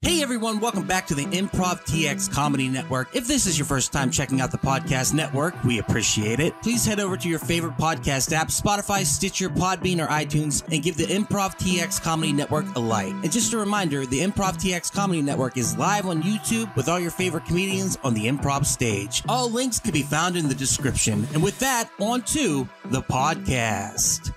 Hey everyone, welcome back to the Improv Tx Comedy Network. If this is your first time checking out the podcast network, we appreciate it. Please head over to your favorite podcast app, Spotify, Stitcher, Podbean, or iTunes, and give the Improv Tx Comedy Network a like. And just a reminder, the Improv Tx Comedy Network is live on YouTube with all your favorite comedians on the improv stage. All links can be found in the description. And with that, on to the podcast.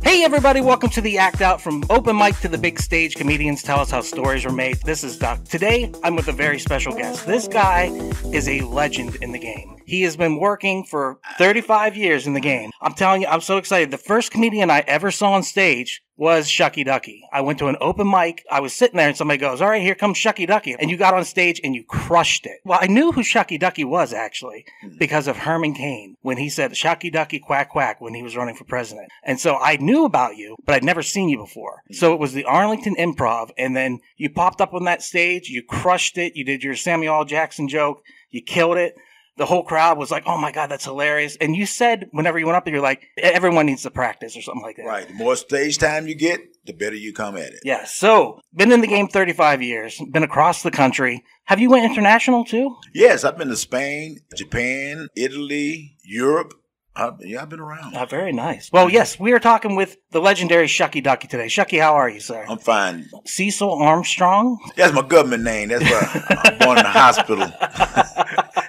Hey everybody, welcome to the Act Out. From open mic to the big stage, comedians tell us how stories are made. This is Duck. Today, I'm with a very special guest. This guy is a legend in the game. He has been working for 35 years in the game. I'm telling you, I'm so excited. The first comedian I ever saw on stage was Shucky Duckey. I went to an open mic. I was sitting there and somebody goes, all right, here comes Shucky Duckey. And you got on stage and you crushed it. Well, I knew who Shucky Duckey was actually because of Herman Cain when he said Shucky Duckey Quack Quack when he was running for president. And so I knew about you, but I'd never seen you before. So it was the Arlington Improv. And then you popped up on that stage. You crushed it. You did your Samuel L. Jackson joke. You killed it. The whole crowd was like, oh my God, that's hilarious. And you said whenever you went up there, you're like, everyone needs to practice or something like that. Right. The more stage time you get, the better you come at it. Yeah. So, been in the game 35 years, been across the country. Have you went international too? Yes, I've been to Spain, Japan, Italy, Europe. I've been around. Very nice. Well, yes, we are talking with the legendary Shucky Duckey today. Shucky, how are you, sir? I'm fine. Cecil Armstrong? That's my government name. That's why I'm born in the hospital.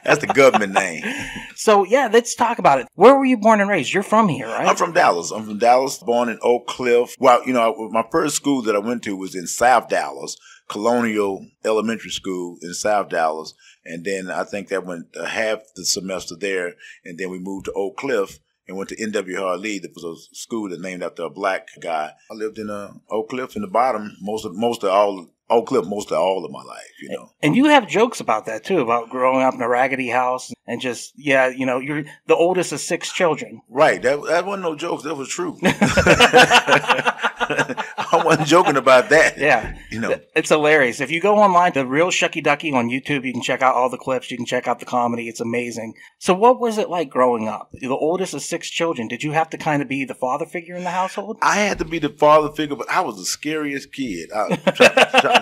That's the government name. So, yeah, let's talk about it. Where were you born and raised? You're from here, right? I'm from Dallas. Born in Oak Cliff. Well, my first school that I went to was in South Dallas, Colonial Elementary School in South Dallas. And then I think that went half the semester there. And then we moved to Oak Cliff and went to NWR Lee. That was a school that named after a black guy. I lived in Oak Cliff in the bottom most of all of my life, you know. And you have jokes about that too, about growing up in a raggedy house and just, you're the oldest of 6 children. Right. That wasn't no jokes. That was true. I wasn't joking about that. Yeah. It's hilarious. If you go online, the real Shucky Duckey on YouTube, you can check out all the clips. You can check out the comedy. It's amazing. So what was it like growing up? The oldest of 6 children. Did you have to kind of be the father figure in the household? I had to be the father figure, but I was the scariest kid. I was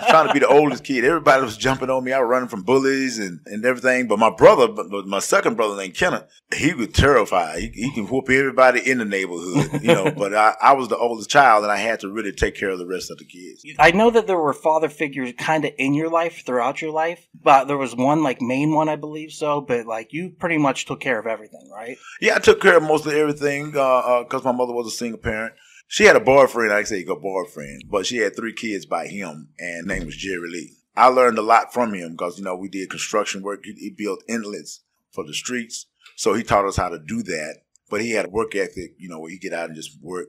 trying to be the oldest kid. Everybody was jumping on me. I was running from bullies and everything. But my second brother named Kenneth, he was terrified. He can whoop everybody in the neighborhood, But I was the oldest child, and I had to really take care of the rest of the kids. I know that there were father figures kind of in your life, throughout your life, but there was one, main one, I believe so, but, you pretty much took care of everything, right? Yeah, I took care of most of everything because my mother was a single parent. She had a boyfriend, I say a boyfriend, but she had 3 kids by him, and his name was Jerry Lee. I learned a lot from him because, we did construction work. He built inlets for the streets, so he taught us how to do that. But he had a work ethic, where you get out and just work,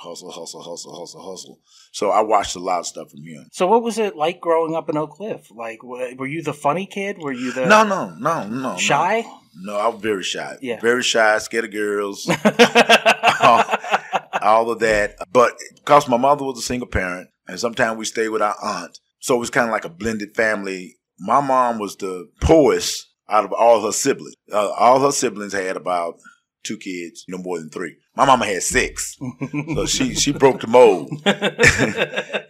hustle. So I watched a lot of stuff from him. So what was it like growing up in Oak Cliff? Were you the funny kid? Were you the... No. Shy? No, I was very shy. Yeah. Very shy, scared of girls. All of that. But because my mother was a single parent, and sometimes we stayed with our aunt, so it was kind of like a blended family. My mom was the poorest out of all her siblings. All her siblings had about 2 kids, no more than 3. My mama had 6. So she broke the mold.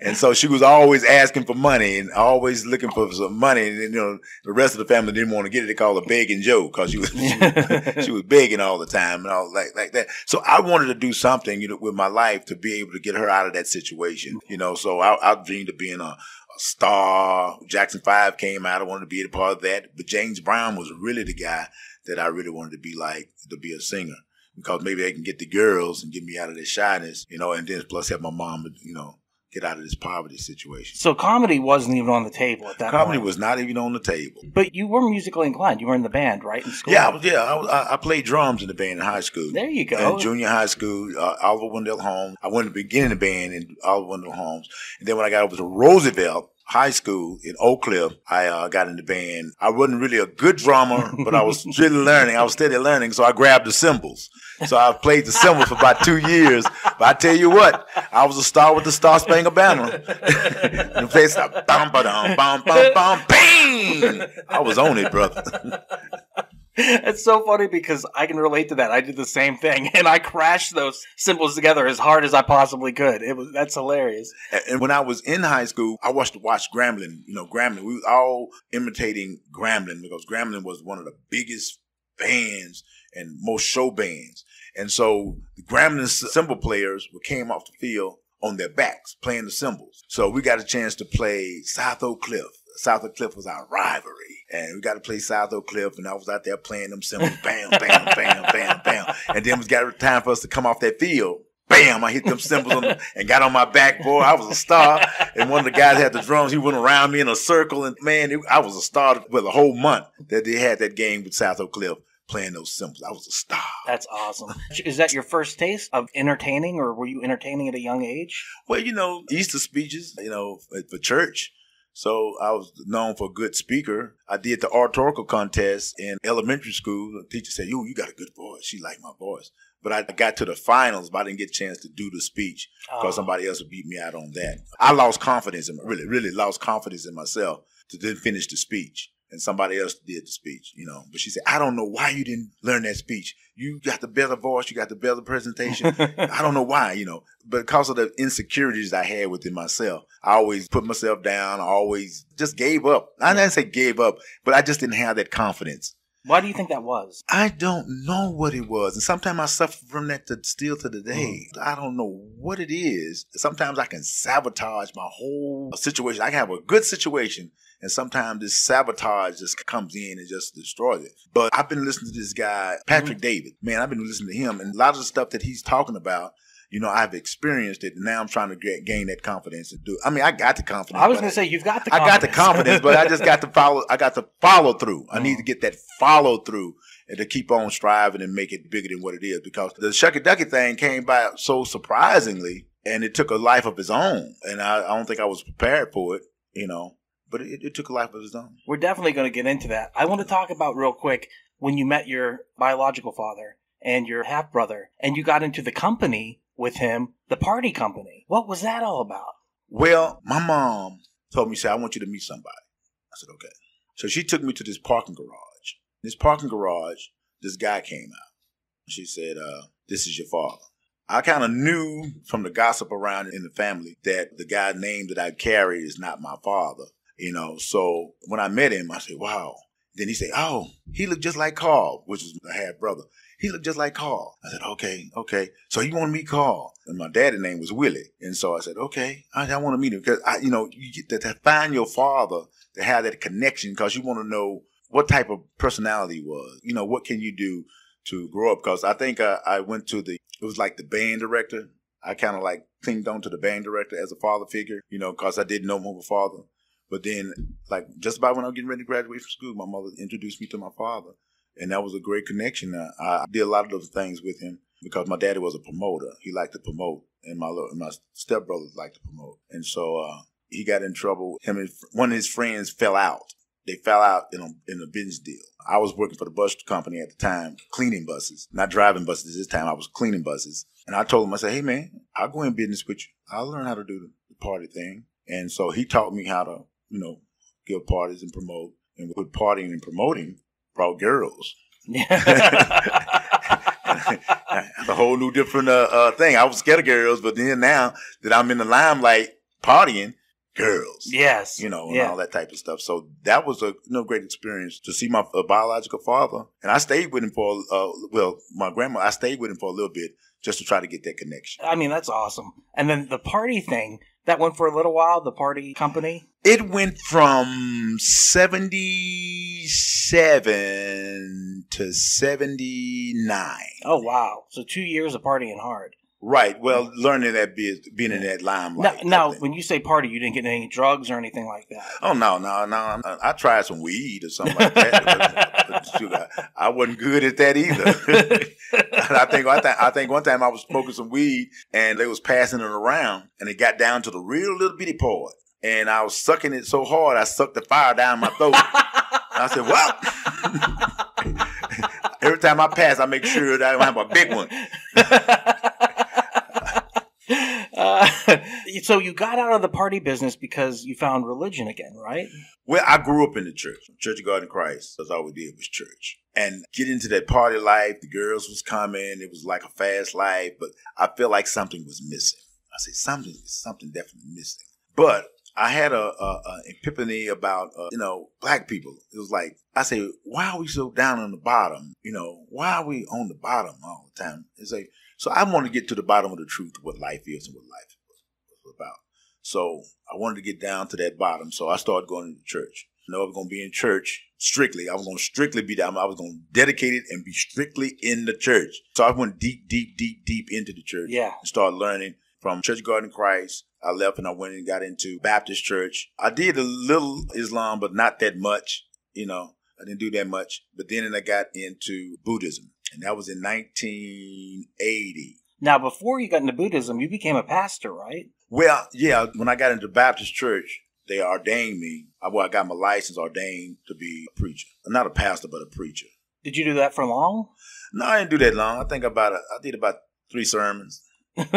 And so she was always asking for money and always looking for some money. And, the rest of the family didn't want to get it. They called her Begging Joe because she was begging all the time and all like that. So I wanted to do something, with my life to be able to get her out of that situation, So I dreamed of being a star. Jackson 5 came out. I wanted to be a part of that. But James Brown was really the guy that I really wanted to be like, to be a singer. Because maybe they can get the girls and get me out of this shyness, and then plus help my mom, get out of this poverty situation. So comedy wasn't even on the table at that point? Comedy was not even on the table. But you were musically inclined. You were in the band, right, in school? Yeah, I played drums in the band in high school. There you go. In junior high school, Oliver Wendell Holmes. I went to begin in the band in Oliver Wendell Holmes. And then when I got over to Roosevelt High School in Oak Cliff, I got in the band. I wasn't really a good drummer, but I was really learning. I was steady learning, so I grabbed the cymbals. So I played the cymbals for about 2 years. But I tell you what, I was a star with the Star Spangled Banner. The place, bam, ba-dum, bam, bam, bam, bang! I was on it, brother. It's so funny because I can relate to that. I did the same thing, and I crashed those symbols together as hard as I possibly could. That's hilarious. And when I was in high school, I watched Gremlin. Gremlin. We were all imitating Gremlin because Gremlin was one of the biggest bands and most show bands. And so the Gremlin cymbal players came off the field on their backs playing the cymbals. So we got a chance to play South Oak Cliff. South Oak Cliff was our rivalry. And we got to play South Oak Cliff, and I was out there playing them cymbals, bam, bam, bam, bam, bam. And then it was got time for us to come off that field. Bam, I hit them cymbals and got on my back, boy. I was a star. And one of the guys had the drums. He went around me in a circle. And, man, I was a star for the whole month that they had that game with South Oak Cliff playing those cymbals. I was a star. That's awesome. Is that your first taste of entertaining, or were you entertaining at a young age? Well, Easter speeches, for church. So I was known for a good speaker. I did the oratorical contest in elementary school. The teacher said, you got a good voice. She liked my voice. But I got to the finals, but I didn't get a chance to do the speech because somebody else would beat me out on that. I lost confidence really lost confidence in myself to then finish the speech. And somebody else did the speech, But she said, I don't know why you didn't learn that speech. You got the better voice. You got the better presentation. I don't know why, But because of the insecurities I had within myself, I always put myself down. I always just gave up. I didn't say gave up, but I just didn't have that confidence. Why do you think that was? I don't know what it was. And sometimes I suffer from that still to the day. I don't know what it is. Sometimes I can sabotage my whole situation. I can have a good situation, and sometimes this sabotage just comes in and just destroys it. But I've been listening to this guy, Patrick David. Man, I've been listening to him. And a lot of the stuff that he's talking about, I've experienced it, and now I'm trying to gain that confidence to do it. I mean, I got the confidence. I was going to say, you've got the confidence. I got the confidence, but I just got to follow. I got to follow through. I need to get that follow through and to keep on striving and make it bigger than what it is. Because the Shucky Duckey thing came by so surprisingly, and it took a life of its own. And I don't think I was prepared for it, but it took a life of its own. We're definitely going to get into that. I want to talk about real quick when you met your biological father and your half-brother, and you got into the company with him, the party company. What was that all about? Well, my mom told me, I want you to meet somebody. I said, okay. So she took me to this parking garage. This parking garage, this guy came out. She said, this is your father. I kind of knew from the gossip around in the family that the guy's name that I carry is not my father. So when I met him, I said, wow. Then he said, oh, he looked just like Carl, which is my half brother. He looked just like Carl. I said, okay. So you want to meet Carl? And my daddy's name was Willie. And so I said, okay, I want to meet him. Because, you get to find your father, to have that connection, because you want to know what type of personality he was. What can you do to grow up? Because I think I went to it was like the band director. I kind of clinged on to the band director as a father figure, because I didn't know him as a father. But then, just about when I was getting ready to graduate from school, my mother introduced me to my father. And that was a great connection. I did a lot of those things with him because my daddy was a promoter. He liked to promote, and my stepbrothers liked to promote. And so he got in trouble. Him and one of his friends fell out. They fell out in a business deal. I was working for the bus company at the time, cleaning buses, not driving buses. This time I was cleaning buses. And I told him, I said, hey, man, I'll go in business with you. I'll learn how to do the party thing. And so he taught me how to, give parties and promote. And with partying and promoting, brought girls. Yeah. That's a whole new different thing. I was scared of girls, but then now that I'm in the limelight partying, girls. Yes. And all that type of stuff. So that was a great experience to see my biological father. And I stayed with him for, my grandma, I stayed with him for a little bit just to try to get that connection. I mean, that's awesome. And then the party thing, that went for a little while, the party company? It went from 77 to 79. Oh, wow. So 2 years of partying hard. Right. Well, learning that being in that limelight. Now, when you say party, you didn't get any drugs or anything like that? Oh, no. I tried some weed or something like that. but I wasn't good at that either. I think one time I was smoking some weed and they was passing it around and it got down to the real little bitty part. And I was sucking it so hard, I sucked the fire down my throat. I said, well, every time I pass, I make sure that I don't have a big one. So you got out of the party business because you found religion again, right? Well, I grew up in the church. Church of God in Christ. That's all we did was church. and get into that party life. The girls was coming. It was like a fast life, but I felt like something was missing. I said, something definitely missing. But I had a epiphany about, black people. It was like, I say, why are we so down on the bottom? Why are we on the bottom all the time? It's like, so I wanted to get to the bottom of the truth of what life is and what life was about. So I wanted to get down to that bottom. So I started going to church. I was going to be in church strictly. I was going to strictly be down. I was going to dedicate it and be strictly in the church. So I went deep into the church. Yeah. And started learning from Church of God in Christ. I left and I went and got into Baptist church. I did a little Islam, but not that much. I didn't do that much. But then I got into Buddhism, and that was in 1980. Now, before you got into Buddhism, you became a pastor, right? Well, yeah. When I got into Baptist church, they ordained me. I got my license ordained to be a preacher. Not a pastor, but a preacher. Did you do that for long? No, I didn't do that long. I did about 3 sermons. Found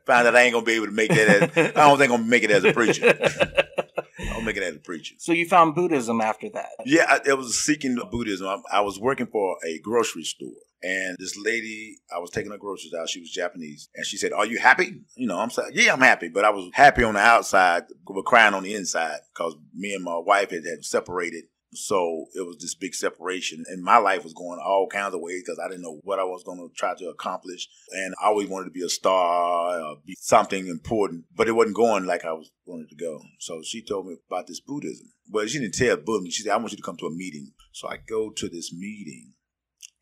that I ain't gonna be able to make that. I don't think I'm gonna make it as a preacher. I'll make it as a preacher. So you found Buddhism after that? Yeah, it was seeking Buddhism. I was working for a grocery store, and this lady, I was taking her groceries out. She was Japanese, and she said, "Are you happy?" I'm saying, "Yeah, I'm happy," but I was happy on the outside, but crying on the inside because me and my wife had separated. So it was this big separation, and my life was going all kinds of ways because I didn't know what I was going to try to accomplish. And I always wanted to be a star, be something important, but it wasn't going like I wanted to go. So she told me about this Buddhism. Well, she didn't tell Buddhism. She said, "I want you to come to a meeting." So I go to this meeting,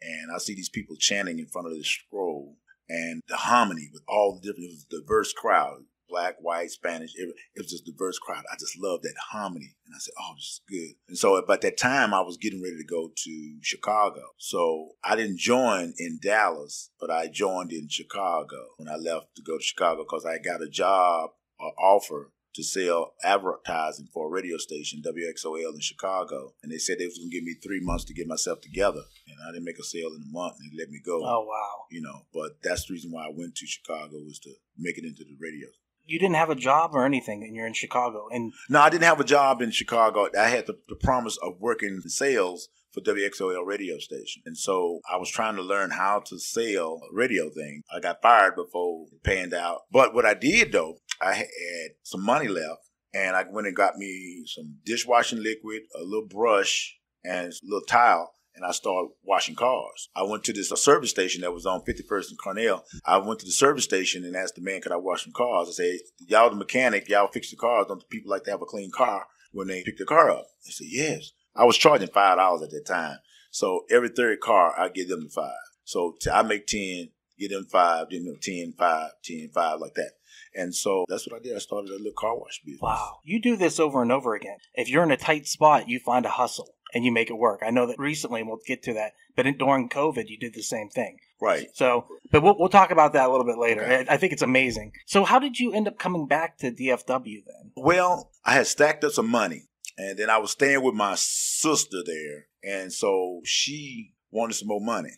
and I see these people chanting in front of this scroll, and the harmony with all the different, it was a diverse crowd. Black, white, Spanish, it was just a diverse crowd. I just loved that harmony. And I said, oh, this is good. And so at that time, I was getting ready to go to Chicago. So I didn't join in Dallas, but I joined in Chicago when I left to go to Chicago because I got a job or offer to sell advertising for a radio station, WXOL in Chicago. And they said they was going to give me 3 months to get myself together. And I didn't make a sale in a month, and they let me go. Oh, wow. But that's the reason why I went to Chicago, was to make it into the radio. You didn't have a job or anything, and you're in Chicago. No, I didn't have a job in Chicago. I had the promise of working sales for WXOL radio station. And so I was trying to learn how to sell a radio thing. I got fired before it panned out. But what I did, though, I had some money left, and I went and got me some dishwashing liquid, a little brush, and a little towel. And I started washing cars. I went to this service station that was on 51st and Cornell. I went to the service station and asked the man, could I wash some cars? I said, y'all the mechanic, y'all fix the cars. Don't the people like to have a clean car when they pick the car up? They said, yes. I was charging $5 at that time. So every third car, I give them the $5. So I make 10, give them 5, then 10, 5, 10, 5, like that. And so that's what I did. I started a little car wash business. Wow. You do this over and over again. If you're in a tight spot, you find a hustle and you make it work. I know that recently, and we'll get to that, but during COVID, you did the same thing. Right. So, but we'll talk about that a little bit later. Okay. I think it's amazing. So how did you end up coming back to DFW then? Well, I had stacked up some money, and then I was staying with my sister there. And so she wanted some more money.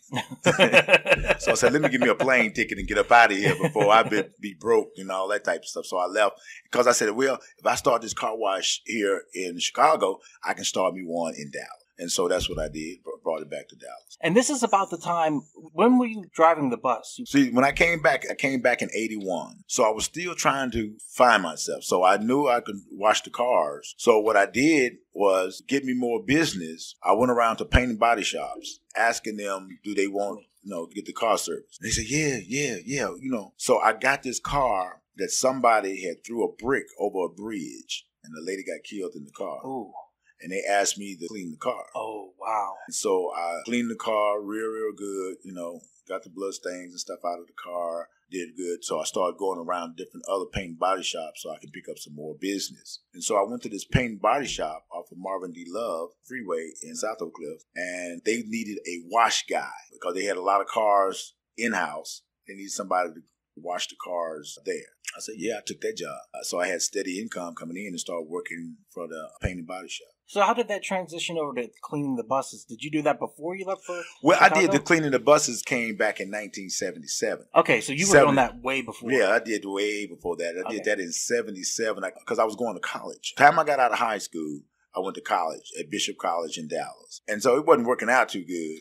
So I said, let me give me a plane ticket and get up out of here before I be broke and all that type of stuff. So I left because I said, well, if I start this car wash here in Chicago, I can start me one in Dallas. And so that's what I did, brought it back to Dallas. And this is about the time, when were you driving the bus? See, when I came back in 81. So I was still trying to find myself. So I knew I could wash the cars. So what I did was get me more business. I went around to paint and body shops, asking them, do they want, get the car service? And they said, yeah. So I got this car that somebody had threw a brick over a bridge, and the lady got killed in the car. Ooh. And they asked me to clean the car. Oh, wow. And so I cleaned the car real good, got the blood stains and stuff out of the car, did good. So I started going around different other paint and body shops so I could pick up some more business. And so I went to this paint and body shop off of Marvin D. Love Freeway in South Oak Cliff, and they needed a wash guy because they had a lot of cars in-house. They needed somebody to wash the cars there. I said, yeah, I took that job. So I had steady income coming in and started working for the paint and body shop. So how did that transition over to cleaning the buses? Did you do that before you left for Well, Chicago? I did. The cleaning the buses came back in 1977. Okay, so you were doing that way before. Yeah, I did way before that. I did Okay. that in 77 because I was going to college. The time I got out of high school, I went to college at Bishop College in Dallas. And so it wasn't working out too good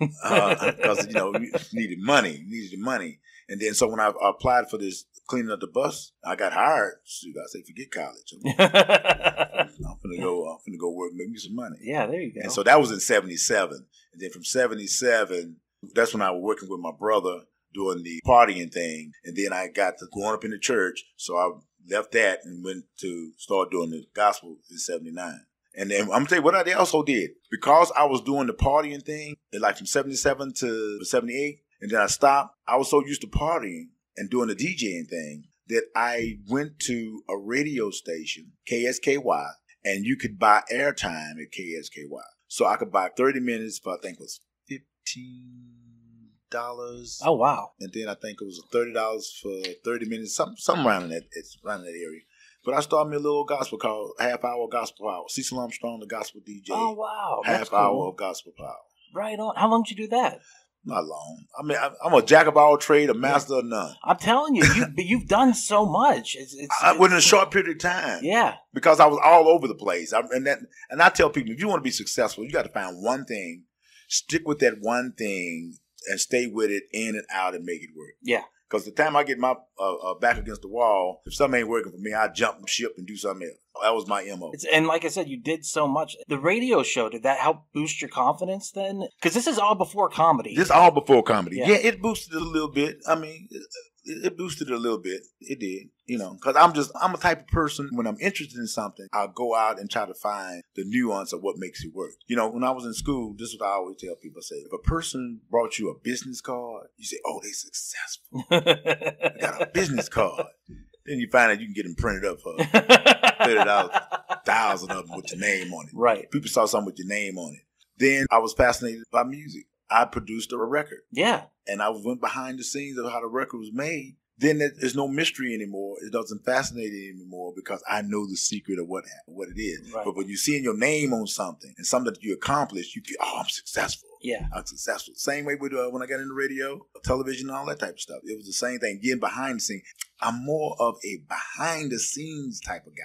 because, you needed money. And then so when I applied for this cleaning up the bus, I got hired. So I say, forget college. I'm finna go work, make me some money. Yeah, there you go. And so that was in 77. And then from 77, that's when I was working with my brother doing the partying thing. And then I got to growing up in the church. So I left that and went to start doing the gospel in 79. And then I'm going to tell you what I also did. Because I was doing the partying thing, like from 77 to 78, and then I stopped, I was so used to partying and doing the DJing thing that I went to a radio station, KSKY, and you could buy airtime at KSKY. So I could buy 30 minutes for, I think it was $15. Oh, wow. And then I think it was $30 for 30 minutes, something around that area. But I started me a little gospel called Half Hour Gospel Power. Cecil Armstrong, the gospel DJ. Oh, wow. Half Hour of Gospel Power. Right on. How long did you do that? Not long. I mean, I'm a jack of all trade, a master of none. I'm telling you, you've done so much. Within a short period of time. Yeah. Because I was all over the place. And I tell people, if you want to be successful, you got to find one thing, stick with that one thing, and stay with it in and out and make it work. Yeah. Because the time I get my back against the wall, if something ain't working for me, I jump ship and do something else. That was my MO. And like I said, you did so much. The radio show, did that help boost your confidence then? Because this is all before comedy. This all before comedy. Yeah. Yeah, it boosted it a little bit. I mean, it boosted it a little bit. It did, because I'm a type of person, when I'm interested in something, I'll go out and try to find the nuance of what makes it work. When I was in school, this is what I always tell people. I say, if a person brought you a business card, you say, oh, they successful. They got a business card. Then you find out you can get them printed up for $30, 1,000 of them with your name on it. Right. People saw something with your name on it. Then I was fascinated by music. I produced a record. Yeah. And I went behind the scenes of how the record was made. Then there's no mystery anymore. It doesn't fascinate me anymore because I know the secret of what it is. Right. But when you're seeing your name on something and something that you accomplished, you feel, oh, I'm successful. Yeah. I'm successful. Same way with when I got into radio, television, and all that type of stuff. It was the same thing, getting behind the scenes. I'm more of a behind the scenes type of guy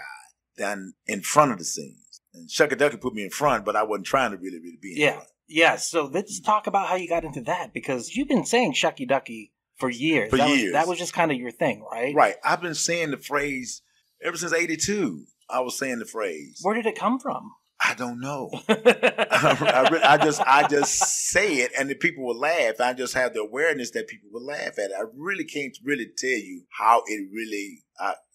than in front of the scenes. And Shuckey Duckey put me in front, but I wasn't trying to really be in front. Yeah, so let's talk about how you got into that, because you've been saying Shucky Duckey for years. That was just kind of your thing, right? Right. I've been saying the phrase ever since 82. I was saying the phrase. Where did it come from? I don't know. I just say it, and the people will laugh. I just have the awareness that people will laugh at it. I really can't really tell you how it really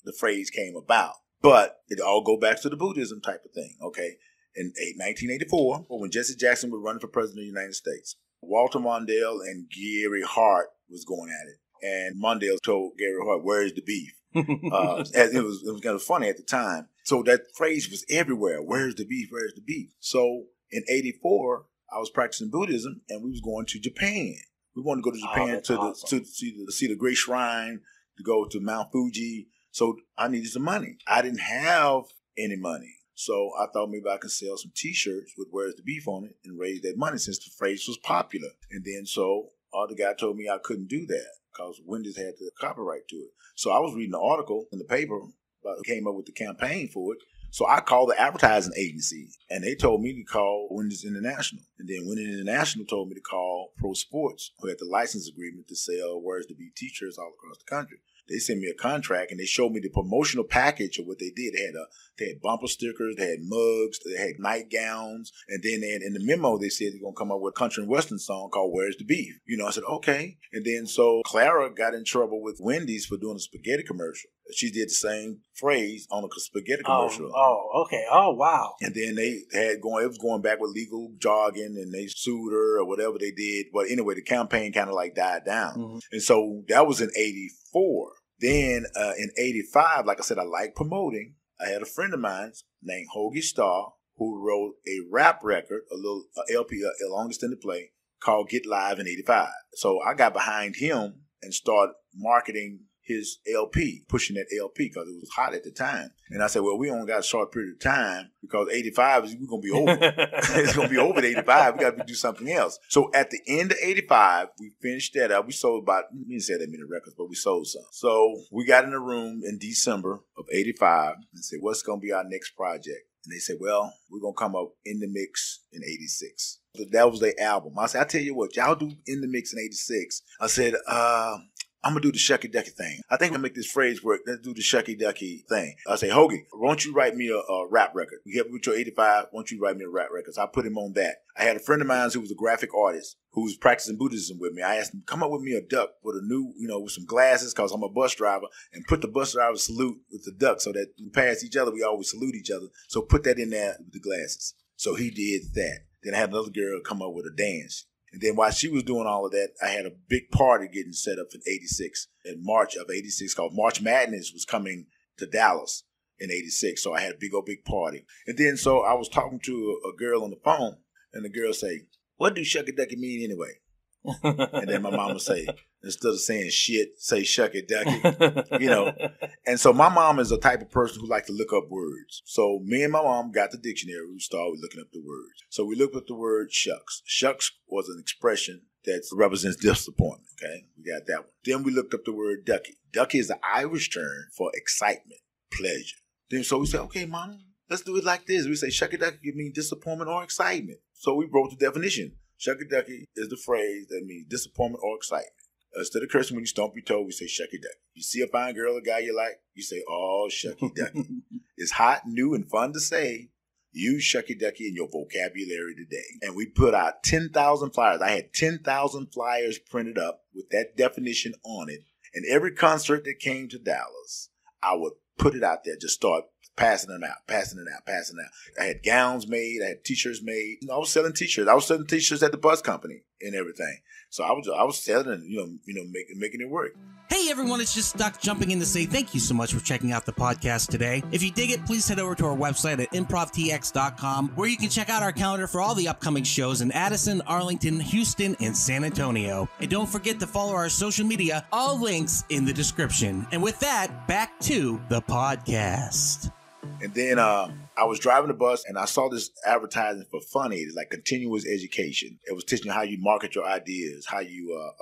the phrase came about, but it all go back to the Buddhism type of thing. Okay. In 1984, when Jesse Jackson was running for president of the United States, Walter Mondale and Gary Hart was going at it. And Mondale told Gary Hart, where's the beef? It was kind of funny at the time. So that phrase was everywhere. Where's the beef? Where's the beef? So in 84, I was practicing Buddhism, and we was going to Japan. We wanted to go to Japan to see the Great Shrine, to go to Mount Fuji. So I needed some money. I didn't have any money. So I thought maybe I could sell some T-shirts with "Where's the Beef" on it and raise that money, since the phrase was popular. And then so the guy told me I couldn't do that because Wendy's had the copyright to it. So I was reading an article in the paper about came up with the campaign for it. So I called the advertising agency, and they told me to call Wendy's International. And then Wendy's International told me to call Pro Sports, who had the license agreement to sell "Where's the Beef" T-shirts all across the country. They sent me a contract, and they showed me the promotional package of what they did. They had bumper stickers, they had mugs, they had nightgowns, and then in the memo they said they're gonna come up with a country and western song called "Where's the Beef." I said okay. And then so Clara got in trouble with Wendy's for doing a spaghetti commercial. She did the same phrase on a spaghetti commercial. Oh, okay. Oh, wow. And then it was going back with legal jargon, and they sued her or whatever they did. But anyway, the campaign kind of like died down. Mm-hmm. And so that was in 84. Then in 85, like I said, I like promoting. I had a friend of mine named Hoagie Starr who wrote a rap record, a LP, a long extended play called Get Live in 85. So I got behind him and started marketing his LP, pushing that LP because it was hot at the time. And I said, well, we only got a short period of time because 85 we're going to be over. It's going to be over at 85. We got to do something else. So at the end of 85, we finished that up. We sold we didn't sell that many records, but we sold some. So we got in a room in December of 85 and said, what's going to be our next project? And they said, well, we're going to come up In the Mix in 86. That was their album. I said, I tell you what, y'all do In the Mix in 86. I said, I'm going to do the Shucky Ducky thing. I think I'll make this phrase work. Let's do the Shucky Ducky thing. I say, Hoagie, why don't you write me a rap record? You help me with your 85, why don't you write me a rap record? So I put him on that. I had a friend of mine who was a graphic artist who was practicing Buddhism with me. I asked him, come up with me a duck with a new, with some glasses because I'm a bus driver, and put the bus driver salute with the duck so that we pass each other, we always salute each other. So put that in there with the glasses. So he did that. Then I had another girl come up with a dance. And then while she was doing all of that, I had a big party getting set up in 86. In March of 86, called March Madness was coming to Dallas in 86. So I had a big party. And then so I was talking to a girl on the phone, and the girl say, what do Shucky Ducky mean anyway? And then my mom would say, instead of saying shit, say Shucky Ducky, And so my mom is the type of person who likes to look up words. So me and my mom got the dictionary. We started looking up the words. So we looked up the word shucks. Shucks was an expression that represents disappointment. Okay, we got that one. Then we looked up the word ducky. Ducky is the Irish term for excitement, pleasure. Then so we said, okay, mom, let's do it like this. We say Shucky Ducky could mean disappointment or excitement. So we wrote the definition. Shucky Ducky is the phrase that means disappointment or excitement. Instead of cursing when you stomp your toe, we say Shucky Ducky. You see a fine girl or guy you like, you say, oh, Shucky Ducky. It's hot, new, and fun to say. Use Shucky Ducky in your vocabulary today. And we put out 10,000 flyers. I had 10,000 flyers printed up with that definition on it. And every concert that came to Dallas, I would put it out there, just start passing it out. I had gowns made. I had T-shirts made. I was selling T-shirts. I was selling T-shirts at the bus company and everything. So I was selling, making it work. Hey everyone, it's just Duck jumping in to say thank you so much for checking out the podcast today. If you dig it, please head over to our website at improvtx.com, where you can check out our calendar for all the upcoming shows in Addison, Arlington, Houston, and San Antonio. And don't forget to follow our social media, all links in the description. And with that, back to the podcast. And then I was driving the bus and I saw this advertising for Funny. It's like continuous education. It was teaching you how you market your ideas, how you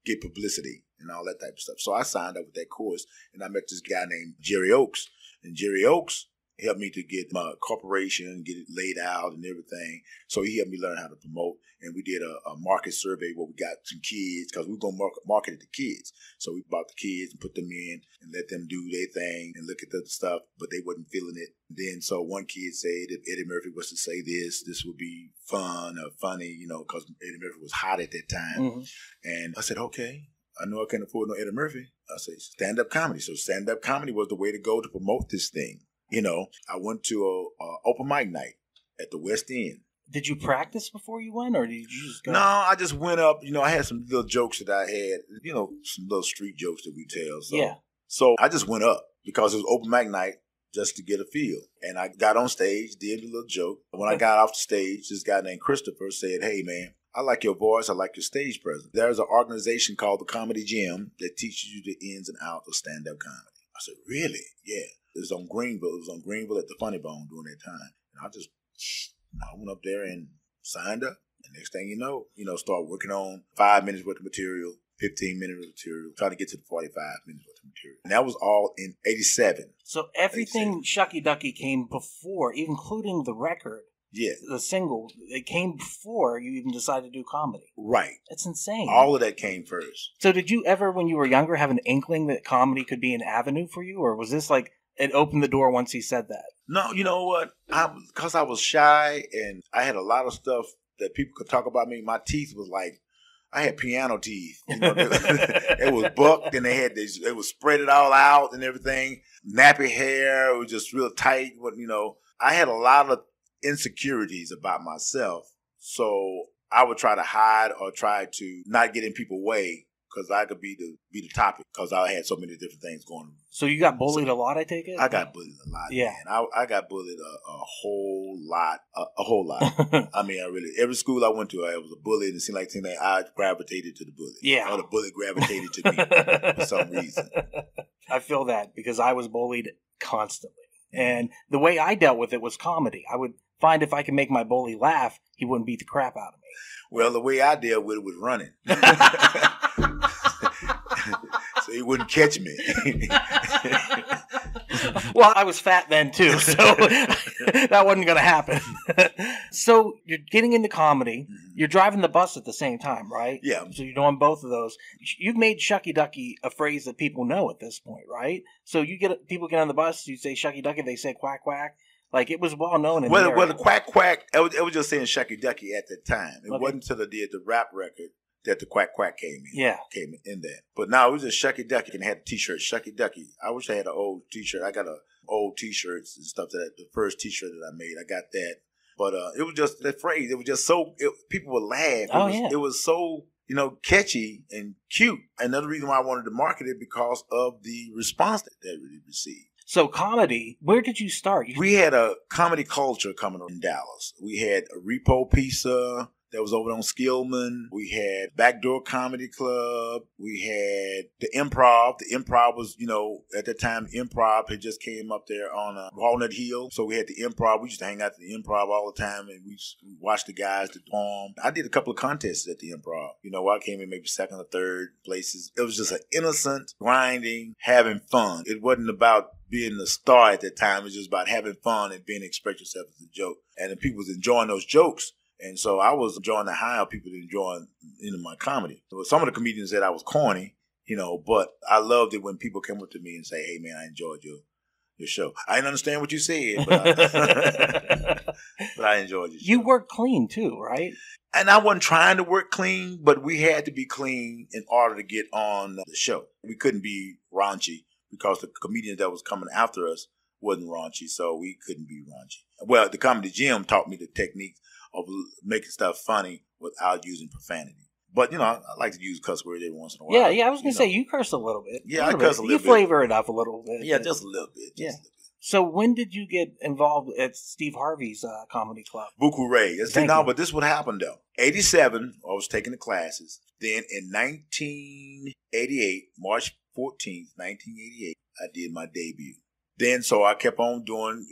get publicity and all that type of stuff. So I signed up with that course and I met this guy named Jerry Oaks. And Jerry Oaks helped me to get my corporation, get it laid out and everything. So he helped me learn how to promote. And we did a market survey where we got some kids because we were going to market it to kids. So we bought the kids and put them in and let them do their thing and look at the stuff, but they wasn't feeling it. Then so one kid said if Eddie Murphy was to say this would be fun or funny, because Eddie Murphy was hot at that time. Mm-hmm. And I said, okay, I know I can't afford no Eddie Murphy. I said, stand-up comedy. So stand-up comedy was the way to go to promote this thing. I went to a open mic night at the West End. Did you practice before you went, or did you just go? No, I just went up. I had some little jokes that I had, some little street jokes that we tell. So, yeah. So I just went up because it was open mic night just to get a feel. And I got on stage, did a little joke. When I got off the stage, this guy named Christopher said, hey, man, I like your voice. I like your stage presence. There's an organization called the Comedy Gym that teaches you the ins and outs of stand-up comedy. I said, really? Yeah. It was on Greenville. It was on Greenville at the Funny Bone during that time. And I went up there and signed up. And next thing you know, start working on 5 minutes worth of material, 15 minutes of material, trying to get to the 45 minutes worth of material. And that was all in 87. So everything 87. Shucky Ducky came before, including the record. Yeah. The single, it came before you even decided to do comedy. Right. That's insane. All of that came first. So did you ever, when you were younger, have an inkling that comedy could be an avenue for you? Or was this like, it opened the door once he said that? No, you know what? Because I was shy and I had a lot of stuff that people could talk about me. My teeth was like, I had piano teeth. It was bucked and it was spread it all out and everything. Nappy hair. It was just real tight. But, I had a lot of insecurities about myself. So I would try to hide or try to not get in people's way because I could be the topic because I had so many different things going on. So you got bullied a lot, I take it? I got bullied a lot. Yeah. Man. I got bullied a whole lot. A whole lot. I mean, every school I went to, I was a bully and it seemed like I gravitated to the bully. Yeah. Or the bully gravitated to me for some reason. I feel that because I was bullied constantly. And the way I dealt with it was comedy. I would find if I could make my bully laugh, he wouldn't beat the crap out of me. Well, the way I dealt with it was running. So he wouldn't catch me. Well, I was fat then too, so that wasn't going to happen. So you're getting into comedy. You're driving the bus at the same time, right? Yeah. So you're doing both of those. You've made Shucky Duckey a phrase that people know at this point, right? So people get on the bus, you say Shucky Duckey, they say quack quack. Like, it was well known in the area. Well, the quack quack, it was just saying Shucky Duckey at the time. It wasn't until I did the rap record that the quack quack came in there. But now it was just Shucky Duckey, and had a t-shirt, Shucky Duckey. I wish I had an old t-shirt. I got old t-shirts and stuff, the first t-shirt that I made, I got that. But it was just that phrase. It was just so, people would laugh. It was so, catchy and cute. Another reason why I wanted to market it, because of the response that it received. So comedy, where did you start? We had a comedy culture coming in Dallas. We had a Repo Pizza that was over on Skillman. We had Backdoor Comedy Club. We had the Improv. The Improv was, at that time, Improv had just came up there on Walnut Hill. So we had the Improv. We used to hang out at the Improv all the time, and we watched the guys perform. I did a couple of contests at the Improv. I came in maybe second or third places. It was just an innocent, grinding, having fun. It wasn't about being a star at that time. It was just about having fun and being express yourself as a joke. And the people was enjoying those jokes. And so I was enjoying the high of people enjoying my comedy. So some of the comedians said I was corny, but I loved it when people came up to me and say, "Hey man, I enjoyed your show. I didn't understand what you said, but I enjoyed your show." You work clean too, right? And I wasn't trying to work clean, but we had to be clean in order to get on the show. We couldn't be raunchy, because the comedians that was coming after us wasn't raunchy, so we couldn't be raunchy. Well, the Comedy Gym taught me the techniques of making stuff funny without using profanity. But, I like to use cuss words every once in a while. Yeah, I was going to say, you curse a little bit. Yeah, I curse a little bit. You flavor it up a little bit. Yeah, just a little bit. Yeah. So when did you get involved at Steve Harvey's comedy club? Buku Ray. But this would happen, though. 87, I was taking the classes. Then in 1988, March 14th, 1988, I did my debut. Then, so I kept on doing,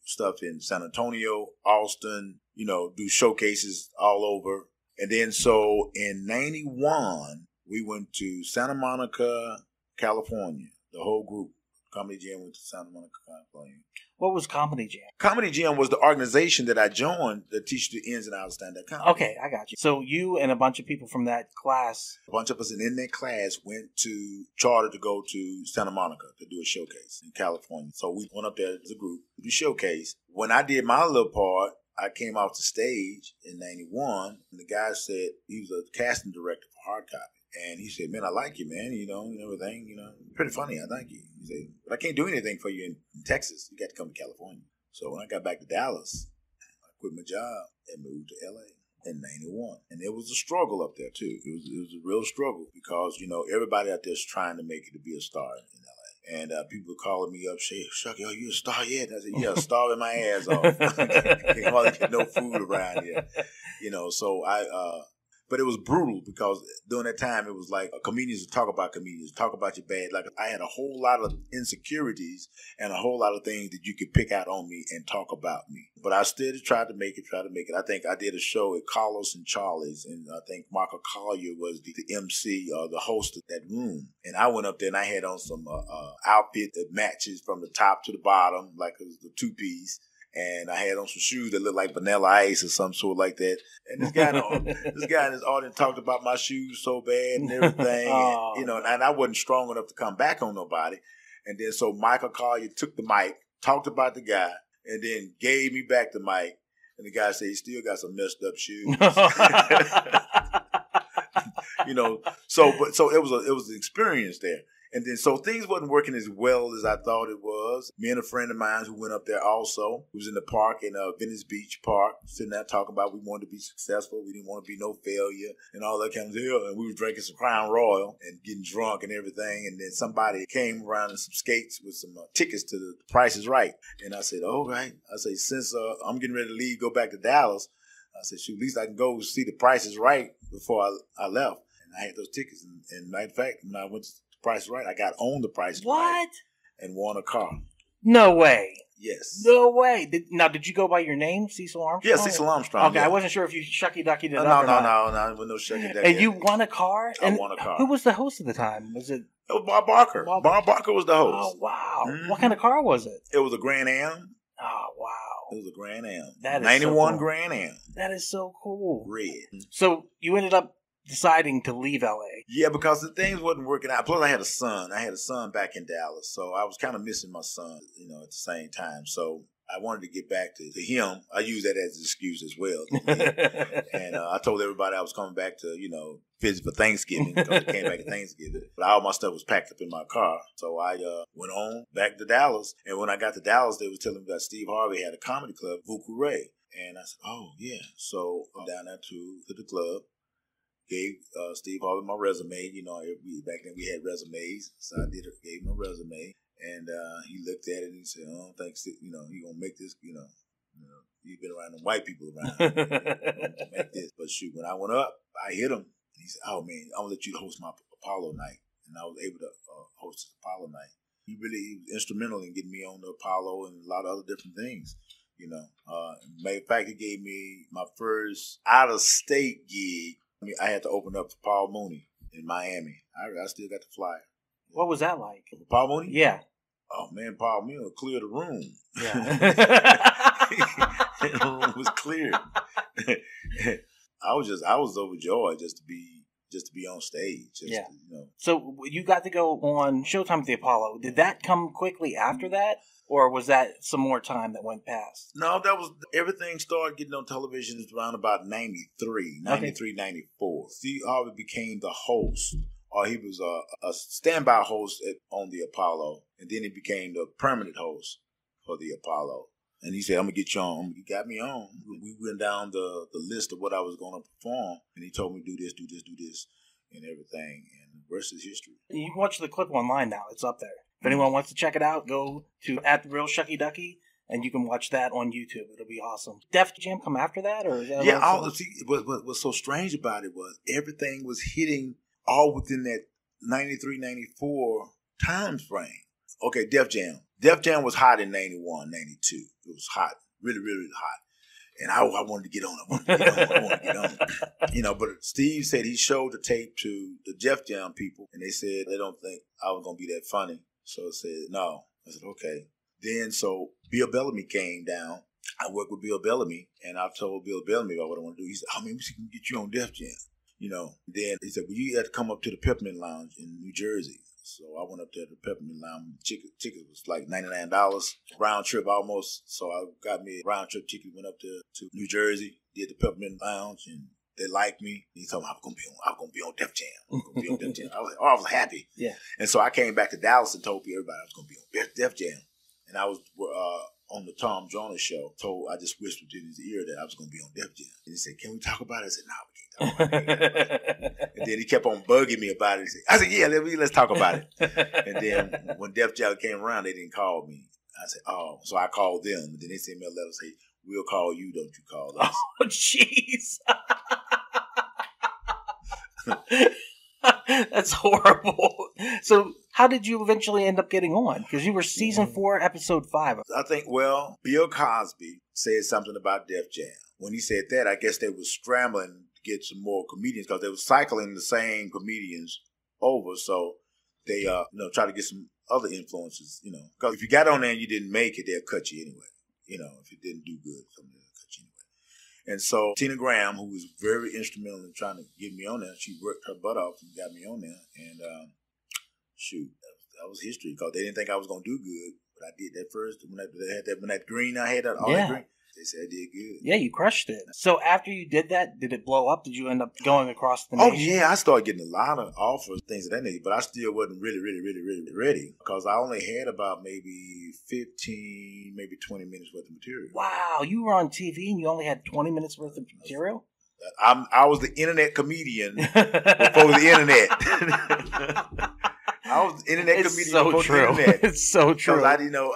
stuff in San Antonio, Austin, do showcases all over. And then, so in 91, we went to Santa Monica, California, the whole group. Comedy Jam went to Santa Monica, California. What was Comedy Jam? Comedy Jam was the organization that I joined that teaches the ins and outs of stand-up comedy. Okay, I got you. So you and a bunch of people from that class. A bunch of us in that class went to charter to go to Santa Monica to do a showcase in California. So we went up there as a group to do showcase. When I did my little part, I came off the stage in 91, and the guy said, he was a casting director for Hard Copy. And he said, "Man, I like you, man, and everything, pretty funny, I thank you." He said, "But I can't do anything for you in Texas. You got to come to California." So when I got back to Dallas, I quit my job and moved to LA in 91. And it was a struggle up there too. It was a real struggle because, everybody out there is trying to make it to be a star in LA. And people were calling me up, saying, "Shucky, are you a star yet?" And I said, "Yeah, starving my ass off. Can't hardly get no food around here." So but it was brutal because during that time, it was like comedians would talk about your bad. Like, I had a whole lot of insecurities and a whole lot of things that you could pick out on me and talk about me. But I still tried to make it. I think I did a show at Carlos and Charlie's, and I think Michael Collier was the MC or the host of that room. And I went up there and I had on some outfit that matches from the top to the bottom, like it was the two-piece. And I had on some shoes that looked like Vanilla Ice or some sort like that. And this guy in his audience talked about my shoes so bad and everything. And I wasn't strong enough to come back on nobody. And then so Michael Collier took the mic, talked about the guy, and then gave me back the mic. And the guy said, "He still got some messed up shoes." So it was an experience there. And then, so things wasn't working as well as I thought it was. Me and a friend of mine who went up there also, who was in the park, in Venice Beach Park, sitting there talking about we wanted to be successful. We didn't want to be no failure and all that kind of deal. And we were drinking some Crown Royal and getting drunk and everything. And then somebody came around in some skates with some tickets to the Price is Right. And I said, "All right." I said, "Since I'm getting ready to leave, go back to Dallas," I said, "Shoot, at least I can go see the Price is Right before I left." And I had those tickets. And matter of fact, when I went to Price is Right, I got on the Price is Right and won a car. No way. Yes. No way. Did you go by your name, Cecil Armstrong? Yeah, Cecil Armstrong. Okay, yeah. I wasn't sure if you Shucky Duckey did No, with no Shucky Duckey. And you won a car? I won a car. Who was the host at the time? Was it It was Bob Barker. Bob Barker was the host. Oh, wow. Mm-hmm. What kind of car was it? It was a Grand Am. Oh, wow. It was a Grand Am. That is 91 so cool. Grand Am. That is so cool. Red. So you ended up deciding to leave LA. Yeah, because the things wasn't working out. Plus, I had a son. I had a son back in Dallas. So I was kind of missing my son, at the same time. So I wanted to get back to him. I use that as an excuse as well. And I told everybody I was coming back to, visit for Thanksgiving because I came back at Thanksgiving. But all my stuff was packed up in my car. So I went on back to Dallas. And when I got to Dallas, they were telling me that Steve Harvey had a comedy club, Vuku Ray. And I said, oh, yeah. So I'm down there to the club. Gave Steve Harvey my resume. Back then we had resumes. So I gave him a resume. And he looked at it and he said, "I don't think you're gonna make this. You've been around them white people around to make this." But shoot, when I went up, I hit him. And he said, "Oh man, I'm gonna let you host my Apollo night." And I was able to host the Apollo night. He was instrumental in getting me on the Apollo and a lot of other different things. Matter of fact, he gave me my first out of state gig. I had to open up for Paul Mooney in Miami. I still got the flyer. What was that like? Paul Mooney? Yeah. Oh man, Paul Mooney will clear the room. Yeah. The room was cleared. I was overjoyed just to be on stage. So you got to go on Showtime at the Apollo. Did that come quickly after that? Or was that some more time that went past? No, everything started getting on television around about 93, 94. Steve Harvey became the host, or he was a standby host on the Apollo, and then he became the permanent host for the Apollo. And he said, "I'm going to get you on." He got me on. We went down the list of what I was going to perform, and he told me, do this, and everything. And the rest is history. You can watch the clip online now. It's up there. If anyone wants to check it out, go to @RealShuckey and you can watch that on YouTube. It'll be awesome. Def Jam come after that? Or is that what's so strange about it was everything was hitting all within that 93, 94 time frame. Okay, Def Jam. Def Jam was hot in 91, 92. It was hot, really, really hot. And I wanted to get on. I wanted to get on. But Steve said he showed the tape to the Def Jam people, and they said they don't think I was going to be that funny. So I said, no. I said, okay. Then, so Bill Bellamy came down. I worked with Bill Bellamy, and I told Bill Bellamy about what I want to do. He said, we can get you on Def Jam. Then he said, well, you had to come up to the Peppermint Lounge in New Jersey. So I went up there to the Peppermint Lounge. Ticket was like $99, round trip almost. So I got me a round trip ticket, went up to New Jersey, did the Peppermint Lounge, and they liked me. He told me I'm gonna be on Def Jam. I was happy. Yeah. And so I came back to Dallas and told everybody I was gonna be on Def Jam. And I was on the Tom Jones show. I just whispered in his ear that I was gonna be on Def Jam. And he said, "Can we talk about it?" I said, "No, we can't talk about it." And then he kept on bugging me about it. I said, "Yeah, let's talk about it." And then when Def Jam came around, they didn't call me. I said, "Oh," so I called them, and then they sent me a letter saying, "We'll call you, don't you call us." Oh, jeez. That's horrible. So how did you eventually end up getting on? Because you were season 4, episode 5. I think, Bill Cosby said something about Def Jam. When he said that, I guess they were scrambling to get some more comedians because they were cycling the same comedians over. So they, try to get some other influences, Because if you got on there and you didn't make it, they'll cut you anyway. If you didn't do good, they'll cut you anyway. And so Tina Graham, who was very instrumental in trying to get me on there, she worked her butt off and got me on there. And that was history because they didn't think I was going to do good. But I did that first. When that green, I had that green. They said I did good. Yeah, you crushed it. So after you did that, did it blow up? Did you end up going across the nation? Oh, yeah. I started getting a lot of offers, things of that nature. But I still wasn't really, really, really, really ready because I only had about maybe 15, maybe 20 minutes worth of material. Wow. You were on TV and you only had 20 minutes worth of material? I was the internet comedian before the internet. I was the internet comedian before the internet. It's so true. Because I didn't know,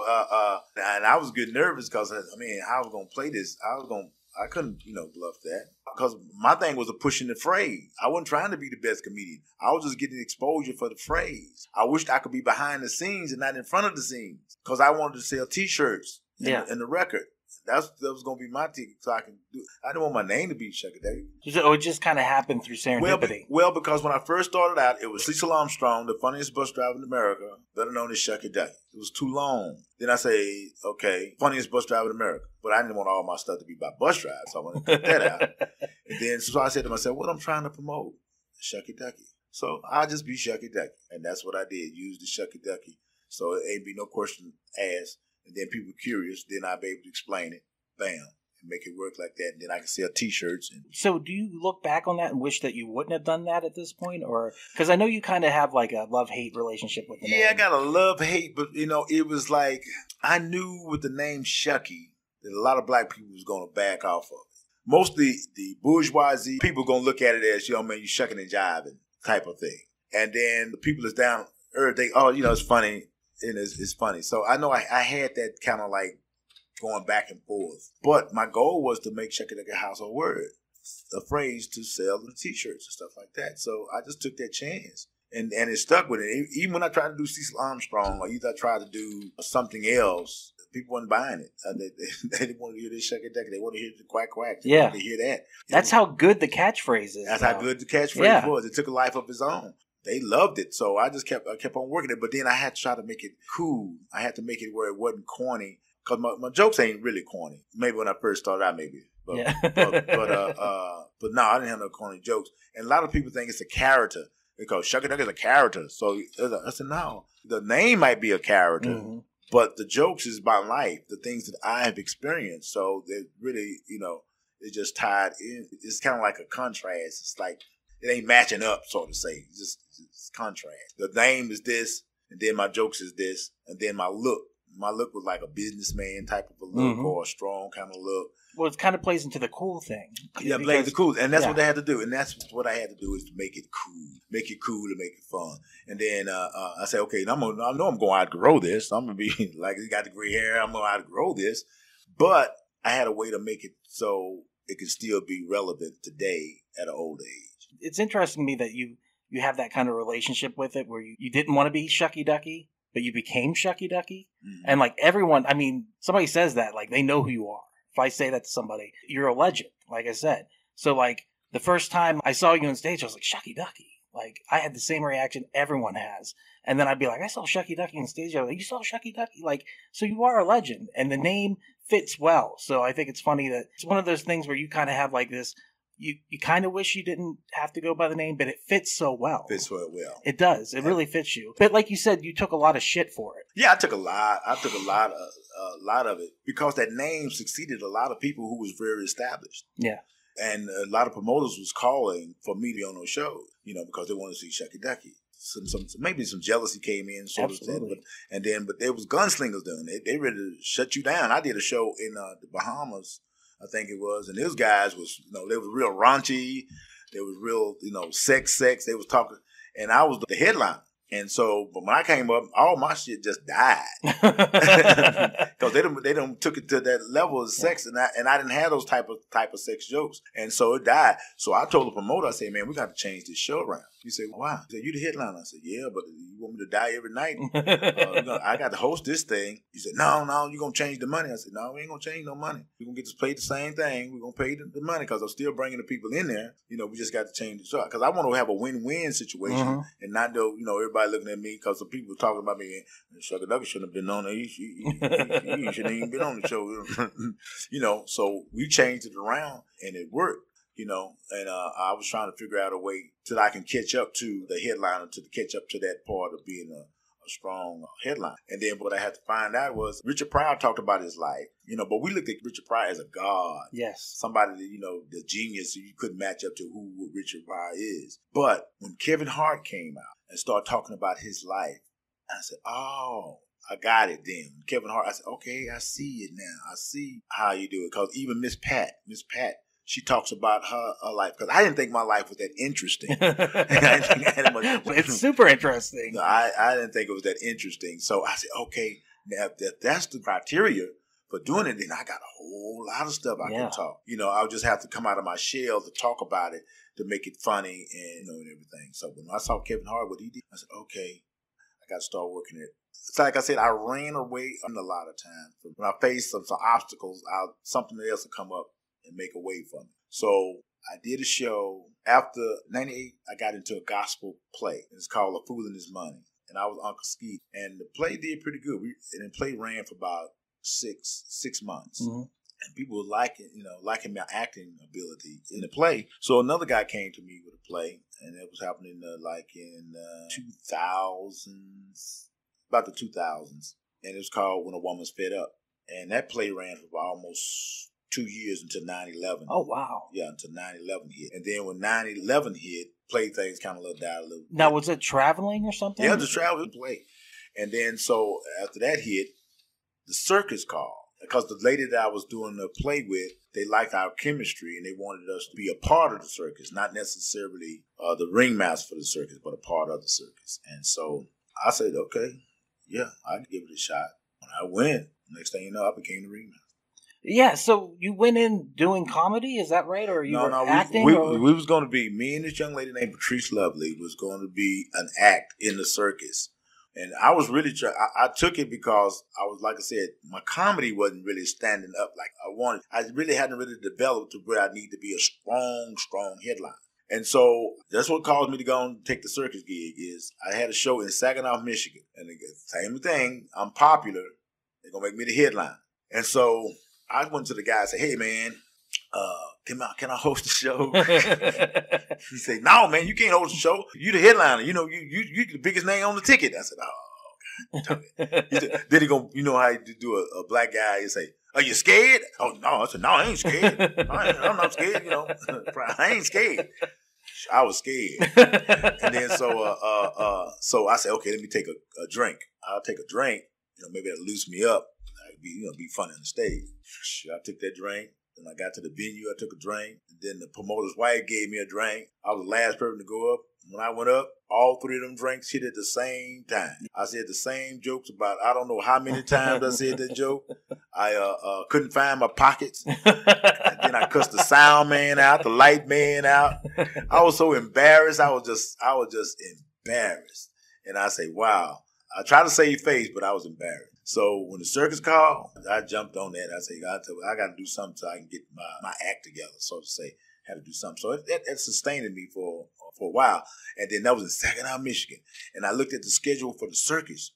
and I was getting nervous because, I was going to play this. I couldn't, bluff that. Because my thing was pushing the phrase. I wasn't trying to be the best comedian. I was just getting exposure for the phrase. I wished I could be behind the scenes and not in front of the scenes. Because I wanted to sell T-shirts and the record. that was going to be my ticket, so I can do. I didn't want my name to be Shuckey Duckey. So it just kind of happened through serendipity. Well, because when I first started out, it was Cecil Armstrong, the funniest bus driver in America, better known as Shucky Duckey. It was too long. Then I say, okay, funniest bus driver in America. But I didn't want all my stuff to be about bus drives, so I wanted to cut that out. And then so I said to myself, what I'm trying to promote? Shucky Duckey. So I'll just be Shucky Duckey. And that's what I did, use the Shucky Duckey. So it ain't be no question asked. And then people curious, then I'll be able to explain it. Bam. And make it work like that. And then I can sell T-shirts. So do you look back on that and wish that you wouldn't have done that at this point? Or because I know you kind of have like a love-hate relationship with the name. Yeah, I got a love-hate, but it was like I knew with the name Shucky that a lot of black people was going to back off of it. Mostly the bourgeoisie, people going to look at it as, man, you shucking and jiving type of thing. And then the people that's down earth, they, it's funny. And it's funny. So I know I had that kind of like going back and forth. But my goal was to make Shucky Duckey a household word, a phrase to sell the T-shirts and stuff like that. So I just took that chance. And it stuck with it. Even when I tried to do Cecil Armstrong, or either I tried to do something else, people weren't buying it. They didn't want to hear this Shucky Duckey. They want to hear the quack quack. They wanted to hear that. That's how good the catchphrase is. That's how good the catchphrase was. It took a life of its own. They loved it, so I just kept on working it. But then I had to try to make it cool. I had to make it where it wasn't corny, because my jokes ain't really corny. Maybe when I first started out, maybe. But no, I didn't have no corny jokes. And a lot of people think it's a character, because Shucky Duckey is a character. So I said, no, the name might be a character, but the jokes is about life, the things that I have experienced. So it really, it's just tied in. It's kind of like a contrast. It's like, it ain't matching up, so to say. It's contrast. The name is this, and then my jokes is this, and then my look. My look was like a businessman type of a look, or a strong kind of look. Well, it kind of plays into the cool thing. Yeah, plays the cool, and that's what they had to do. And that's what I had to do, is to make it cool to make it fun. And then I said, okay, I know I'm going to outgrow this. I'm going to be like, you got the gray hair. I'm going to outgrow this, but I had a way to make it so it could still be relevant today at an old age. It's interesting to me that you have that kind of relationship with it, where you didn't want to be Shucky Duckey, but you became Shucky Duckey. And like everyone, I mean, somebody says that, like they know who you are. If I say that to somebody, you're a legend, like I said. So like the first time I saw you on stage, I was like, Shucky Duckey. Like I had the same reaction everyone has. And then I'd be like, I saw Shucky Duckey on stage. I was like, you saw Shucky Duckey? Like, so you are a legend, and the name fits well. So I think it's funny that it's one of those things where you kind of have like this, you kind of wish you didn't have to go by the name, but it fits so well. Fits so well. It does. It really fits you. But like you said, you took a lot of shit for it. Yeah, I took a lot of it, because that name succeeded a lot of people who was very established. Yeah. And a lot of promoters was calling for me to be on those shows, because they wanted to see Shucky Duckey. Maybe some jealousy came in, sort of that. But there was gunslingers doing it. They ready to shut you down. I did a show in the Bahamas, I think it was, and those guys was, they was real raunchy. They was real, sex. They was talking, and I was the headliner. And so, but when I came up, all my shit just died, because they done took it to that level of sex, and I didn't have those type of sex jokes, and so it died. So I told the promoter, I said, man, we got to change this show around. He said, why? He said, you the headliner. I said, yeah, but you want me to die every night? I got to host this thing. He said, no, you're going to change the money. I said, no, we ain't going to change no money. We're going to get to pay the same thing. We're going to pay the money, because I'm still bringing the people in there. We just got to change the show, because I want to have a win-win situation, and not know, everybody looking at me, because the people were talking about me, and Shucky Duckey shouldn't have been on there. He shouldn't even been on the show. So we changed it around, and it worked. And I was trying to figure out a way that I can catch up to the headliner, to catch up to that part of being a strong headline. And then what I had to find out was Richard Pryor talked about his life, but we looked at Richard Pryor as a god. Yes. Somebody that, the genius, you couldn't match up to who Richard Pryor is. But when Kevin Hart came out and started talking about his life, I said, oh, I got it then. Kevin Hart, I said, okay, I see it now. I see how you do it. Because even Miss Pat, she talks about her life, because I didn't think my life was that interesting. It's super interesting. No, I didn't think it was that interesting. So I said, okay, now if that's the criteria for doing it, then I got a whole lot of stuff I can talk. I'll just have to come out of my shell to talk about it, to make it funny and and everything. So when I saw Kevin Hart, what he did, I said, okay, I got to start working it. It's like I said, I ran away a lot of times. When I faced some obstacles, something else would come up and make a way for me. So I did a show. After 98, I got into a gospel play. It's called A Fool and His Money. And I was Uncle Ski. And the play did pretty good. And the play ran for about six months. Mm-hmm. And people were liking my acting ability in the play. So another guy came to me with a play. And it was happening in 2000s. About the 2000s, and it was called When a Woman's Fed Up. And that play ran for almost 2 years until 9/11. Oh, wow. Yeah, until 9/11 hit. And then when 9/11 hit, play things kind of died a little bit. Now, was it traveling or something? Yeah, it was a traveling play. And then so after that hit, the circus called. Because the lady that I was doing the play with, they liked our chemistry and they wanted us to be a part of the circus, not necessarily the ringmaster for the circus, but a part of the circus. And so I said, okay. Yeah, I'd give it a shot. When I went, next thing you know, I became the ringmaster. Yeah, so you went in doing comedy, is that right? Or you were acting? We was going to be, me and this young lady named Patrice Lovely was going to be an act in the circus. And I was really, I took it because I was, like I said, my comedy wasn't really standing up like I wanted. I really hadn't really developed to where I need to be a strong headline. And so that's what caused me to go and take the circus gig is I had a show in Saginaw, Michigan. And the same thing, I'm popular. They're going to make me the headline. And so I went to the guy and said, hey, man, can I host the show? He said, no, man, you can't host the show. You the headliner. You the biggest name on the ticket. I said, oh, God. Then he go, you know how you do a black guy, you say, are you scared? Oh, no. I said, no, I ain't scared. I'm not scared, I ain't scared. I was scared. And then so I said, okay, let me take a drink. I'll take a drink. Maybe it'll loosen me up. I'd be funny on the stage. I took that drink. Then I got to the venue. I took a drink. And then the promoter's wife gave me a drink. I was the last person to go up. When I went up, all three of them drinks hit at the same time. I said the same jokes about, I don't know how many times I said that joke. I couldn't find my pockets. And then I cussed the sound man out, the light man out. I was so embarrassed. I was just embarrassed. And I say, wow. I tried to save face, but I was embarrassed. So when the circus called, I jumped on that. I said, I got to do something so I can get my act together, so to say. Had to do something. So it sustained me for a while. And then that was in Saginaw, Michigan. And I looked at the schedule for the circus.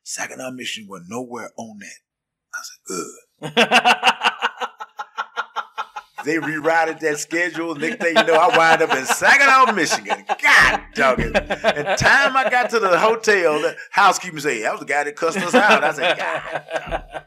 Saginaw, Michigan was nowhere on that. I said, good. They rerouted that schedule. Next thing you know, I wind up in Saginaw, Michigan. God dog it. And time I got to the hotel, the housekeeper said, that was the guy that cussed us out. I said, God.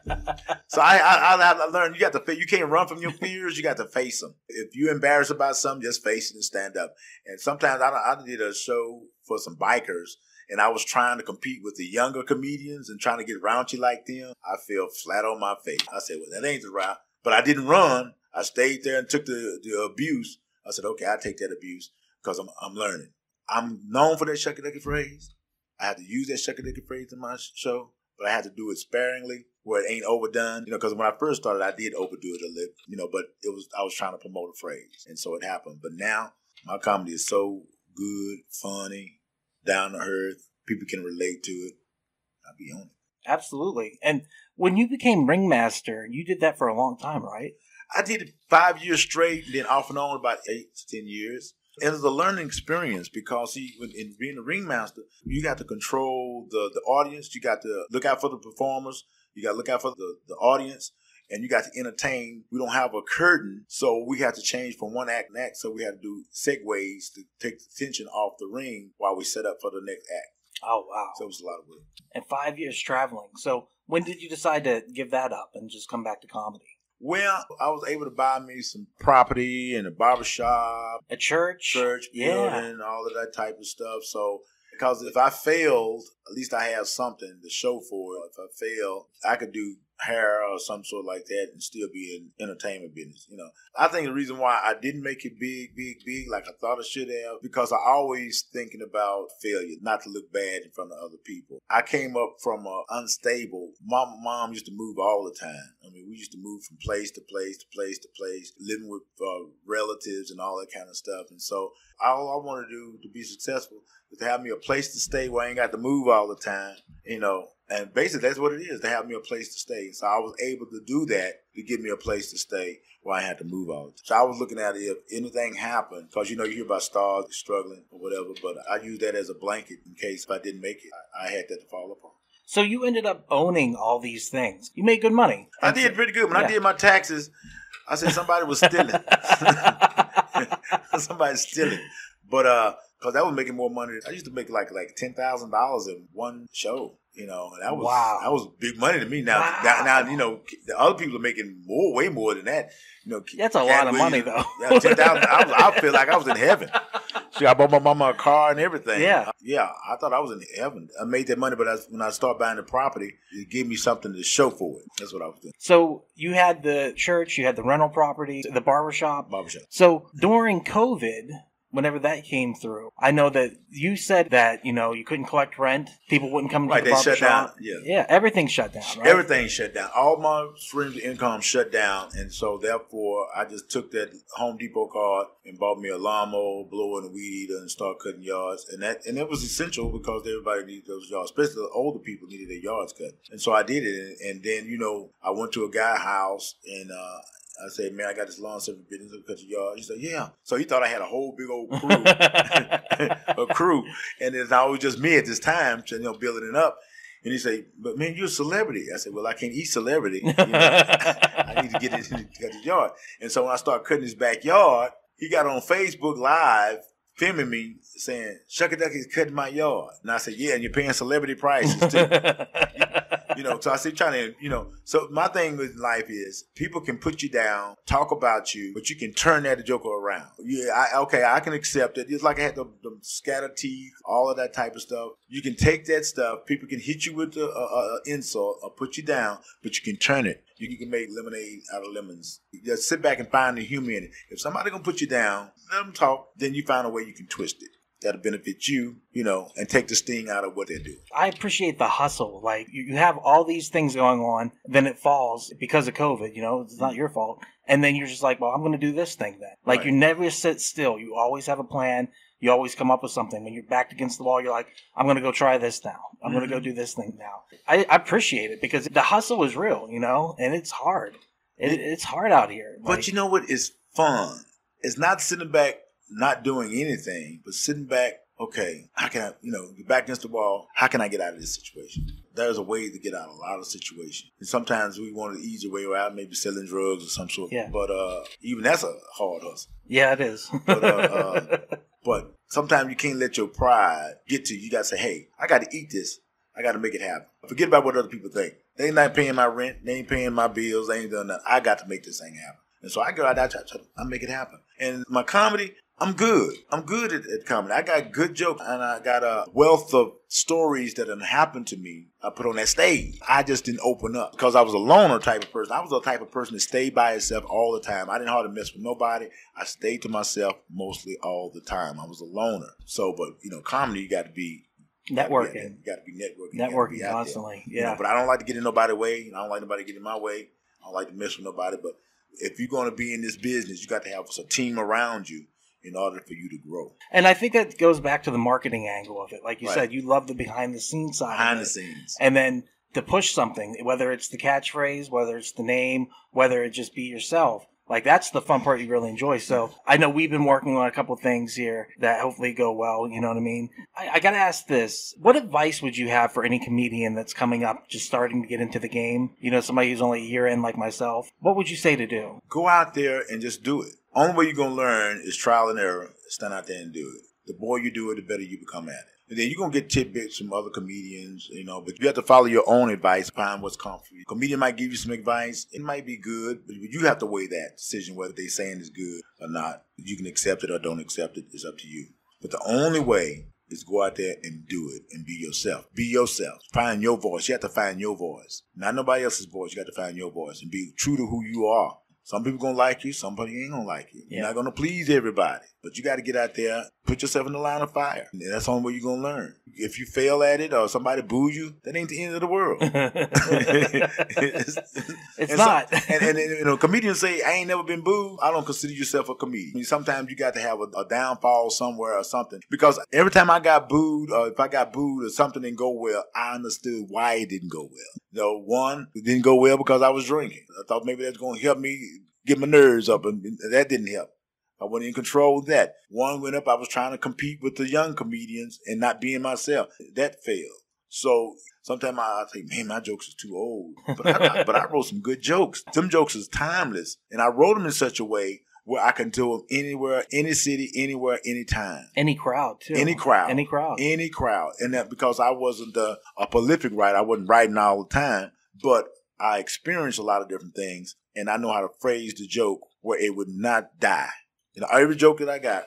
So I learned you can't run from your fears. You got to face them. If you're embarrassed about something, just face it and stand up. And sometimes I did a show for some bikers, and I was trying to compete with the younger comedians and trying to get raunchy like them. I fell flat on my face. I said, well, that ain't the route. But I didn't run. I stayed there and took the abuse. I said, okay, I'll take that abuse because I'm learning. I'm known for that Shucky Duckey phrase. I had to use that Shucky Duckey phrase in my show, but I had to do it sparingly where it ain't overdone. Because when I first started, I did overdo it a little, but I was trying to promote a phrase. And so it happened. But now my comedy is so good, funny, down to earth. People can relate to it. I'll be on it. Absolutely. And when you became Ringmaster, you did that for a long time, right? I did it 5 years straight, then off and on about 8 to 10 years. It was a learning experience because, in being a ringmaster, you got to control the audience. You got to look out for the performers. You got to look out for the audience. And you got to entertain. We don't have a curtain, so we had to change from one act to next. So we had to do segues to take the tension off the ring while we set up for the next act. Oh, wow. So it was a lot of work. And 5 years traveling. So when did you decide to give that up and just come back to comedy? Well, I was able to buy me some property and a barbershop. A church building, all of that type of stuff. So, because if I failed, at least I have something to show for it. If I failed, I could do hair or some sort like that and still be in entertainment business. I think the reason why I didn't make it big like I thought I should have, because I always thinking about failure, not to look bad in front of other people. I came up from unstable. My mom used to move all the time. I mean, we used to move from place to place to place to place, living with relatives and all that kind of stuff. And so all I want to do to be successful is to have me a place to stay where I ain't got to move all the time, And basically, that's what it is, to have me a place to stay. So I was able to do that to give me a place to stay where I had to move all the time. So I was looking at it, if anything happened, because, you hear about stars struggling or whatever, but I use that as a blanket in case if I didn't make it, I had that to fall upon. So you ended up owning all these things. You made good money. I did pretty good. When I did my taxes, I said somebody was stealing. Somebody's stealing. But, because I was making more money. I used to make like $10,000 in one show. And that was big money to me. Now, the other people are making way more than that. That's a lot of money, though. Yeah, $10,000. I feel like I was in heaven. See, I bought my mama a car and everything. Yeah, I thought I was in heaven. I made that money, but when I started buying the property, it gave me something to show for it. That's what I was doing. So you had the church, you had the rental property, the barbershop. So during COVID, whenever that came through, I know that you said that, you couldn't collect rent. People wouldn't come to the barbershop. Right, they shut down. Yeah, everything shut down, right? Everything shut down. All my streams of income shut down. And so, therefore, I just took that Home Depot card and bought me a lawnmower, blower, and a weed eater and started cutting yards. And it was essential because everybody needed those yards, especially the older people needed their yards cut. And so I did it. And then, I went to a guy's house and I said, man, I got this lawn service business. I'll cut your yard. He said, yeah. So he thought I had a whole big old crew, a crew. And it's always just me at this time, building it up. And he said, but man, you're a celebrity. I said, well, I can't eat celebrity. I need to get it to cut his yard. And so when I started cutting his backyard, he got on Facebook Live filming me saying, Shucky Duckey is cutting my yard. And I said, yeah, and you're paying celebrity prices too. So I say trying to, so my thing with life is people can put you down, talk about you, but you can turn that joker around. Yeah, I can accept it. It's like I had the scatter teeth, all of that type of stuff. You can take that stuff. People can hit you with the insult or put you down, but you can turn it. You can make lemonade out of lemons. You just sit back and find the humor in it. If somebody gonna put you down, let them talk, then you find a way you can twist it. That'll benefit you, and take the sting out of what they're doing. I appreciate the hustle. Like, you have all these things going on, then it falls because of COVID, it's not your fault. And then you're just like, well, I'm going to do this thing then. Like, You never sit still. You always have a plan. You always come up with something. When you're backed against the wall, you're like, I'm going to go try this now. I'm going to go do this thing now. I appreciate it because the hustle is real, and it's hard. It's hard out here. But you know what? It's fun. It's not sitting back not doing anything, but sitting back, okay, how can I, you're back against the wall, how can I get out of this situation? There's a way to get out of a lot of situations. And sometimes we want an easier way out, maybe selling drugs or some sort. Yeah. But even that's a hard hustle. Yeah, it is. But sometimes you can't let your pride get to you. You got to say, hey, I got to eat this. I got to make it happen. Forget about what other people think. They ain't not paying my rent. They ain't paying my bills. They ain't doing nothing. I got to make this thing happen. And so I go out there, I make it happen. And my comedy, I'm good. I'm good at comedy. I got good jokes, and I got a wealth of stories that have happened to me. I put on that stage. I just didn't open up because I was a loner type of person. I was the type of person that stayed by himself all the time. I didn't hardly mess with nobody. I stayed to myself mostly all the time. I was a loner. So, but comedy, you got to be networking. You got to be networking. Networking constantly. Yeah. But I don't like to get in nobody's way. I don't like nobody to get in my way. I don't like to mess with nobody. But if you're going to be in this business, you got to have a team around you in order for you to grow. And I think that goes back to the marketing angle of it. Like you said, you love the behind-the-scenes side. Behind the scenes. And then to push something, whether it's the catchphrase, whether it's the name, whether it just be yourself. Like, that's the fun part you really enjoy. So I know we've been working on a couple of things here that hopefully go well. You know what I mean? I got to ask this. What advice would you have for any comedian that's coming up, just starting to get into the game? Somebody who's only a year in like myself. What would you say to do? Go out there and just do it. Only way you're going to learn is trial and error. Stand out there and do it. The more you do it, the better you become at it. And then you're going to get tidbits from other comedians, but you have to follow your own advice, find what's comfortable. A comedian might give you some advice. It might be good, but you have to weigh that decision, whether they're saying it's good or not. You can accept it or don't accept it. It's up to you. But the only way is go out there and do it and be yourself. Be yourself. Find your voice. You have to find your voice. Not nobody else's voice. You got to find your voice and be true to who you are. Some people going to like you. Somebody ain't going to like you. You're not going to please everybody. But you got to get out there, put yourself in the line of fire. And that's the only way you're going to learn. If you fail at it or somebody boos you, that ain't the end of the world. It's not. And comedians say, I ain't never been booed. I don't consider yourself a comedian. I mean, sometimes you got to have a downfall somewhere or something. Because every time I got booed or if I got booed or something didn't go well, I understood why it didn't go well. One, it didn't go well because I was drinking. I thought maybe that's going to help me get my nerves up, and that didn't help. I wasn't in control of that. One went up, I was trying to compete with the young comedians and not being myself. That failed. So sometimes I think, man, my jokes are too old. But I wrote some good jokes. Some jokes is timeless. And I wrote them in such a way where I can do them anywhere, any city, anywhere, anytime. Any crowd, too. Any crowd. Any crowd. Any crowd. And that because I wasn't a prolific writer. I wasn't writing all the time. But I experienced a lot of different things. And I know how to phrase the joke where it would not die. You know, every joke that I got,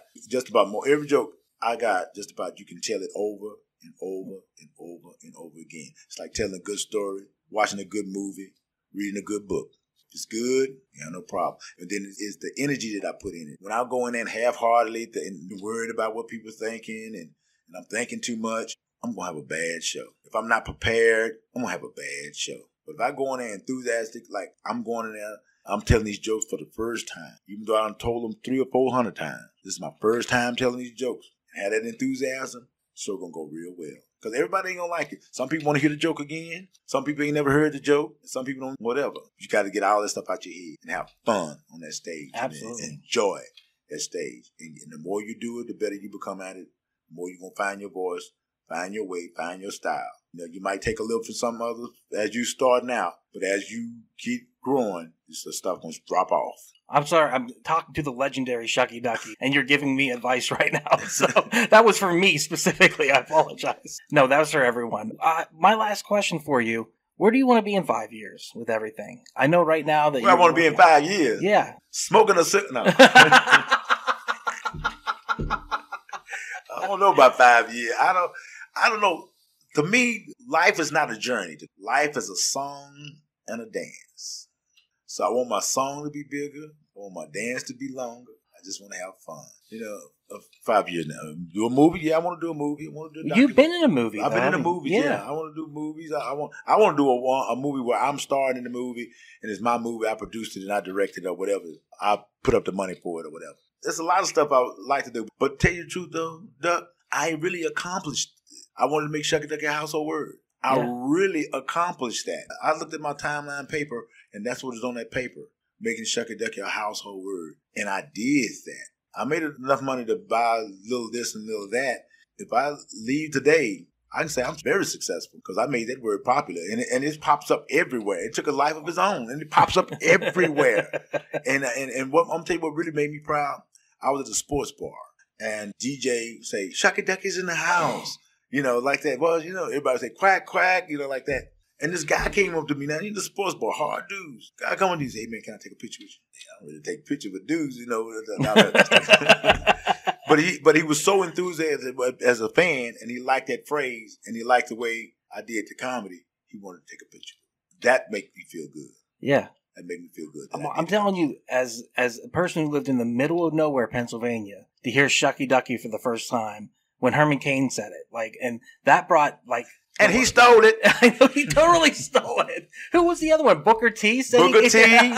every joke I got, just about you can tell it over and over and over and over again. It's like telling a good story, watching a good movie, reading a good book. If it's good, yeah, no problem. And then it's the energy that I put in it. When I go in there half-heartedly and worried about what people are thinking and I'm thinking too much, I'm going to have a bad show. If I'm not prepared, I'm going to have a bad show. But if I go in there enthusiastic, like I'm going in there, I'm telling these jokes for the first time. Even though I told them 300 or 400 times. This is my first time telling these jokes. Had that enthusiasm, so going to go real well. Because everybody ain't going to like it. Some people want to hear the joke again. Some people ain't never heard the joke. Some people don't, whatever. You got to get all that stuff out your head and have fun on that stage. Absolutely. And enjoy that stage. And the more you do it, the better you become at it. The more you're going to find your voice, find your way, find your style. You know, you might take a little from some others as you starting out, but as you keep growing, this stuff going to drop off. I'm sorry, I'm talking to the legendary Shucky Duckey, and you're giving me advice right now. So that was for me specifically. I apologize. No, that was for everyone. My last question for you, where do you want to be in 5 years with everything? I know right now that I want to be in 5 years? Yeah. Smoking a cigarette? No. I don't know about 5 years. I don't know. To me, life is not a journey. Life is a song and a dance. So I want my song to be bigger. I want my dance to be longer. I just want to have fun. You know, 5 years now. Do a movie? Yeah, I want to do a movie. I want to do a documentary. You've been in a movie. I've been in a movie, yeah. I want to do movies. I want to do a movie where I'm starring in the movie and it's my movie. I produced it and I directed it or whatever. I put up the money for it or whatever. There's a lot of stuff I would like to do. But tell you the truth though, Duck, I really accomplished it. I wanted to make Shucky Duckey a household word. I really accomplished that. I looked at my timeline paper, and that's what is on that paper, making Shucky Duckey a household word. And I did that. I made enough money to buy a little this and little that. If I leave today, I can say I'm very successful because I made that word popular. And it pops up everywhere. It took a life of its own, and it pops up everywhere. And what I'm telling you what really made me proud, I was at a sports bar, and DJ say, Shucky Duckey's in the house. You know, like that. Well, you know, everybody say quack, quack, you know, like that. And this guy came up to me. Now, he's a sports bar, hard dudes. Guy come up to me and say, hey, man, can I take a picture with you? I don't really take pictures with dudes, you know. But he was so enthusiastic as a fan, and he liked that phrase, and he liked the way I did the comedy. He wanted to take a picture. That made me feel good. Yeah. That made me feel good. I'm telling you, as a person who lived in the middle of nowhere, Pennsylvania, to hear Shucky Duckey for the first time, when Herman Cain said it, and that brought, and he stole it. I know, he totally stole it. Who was the other one? Booker T? Booker T.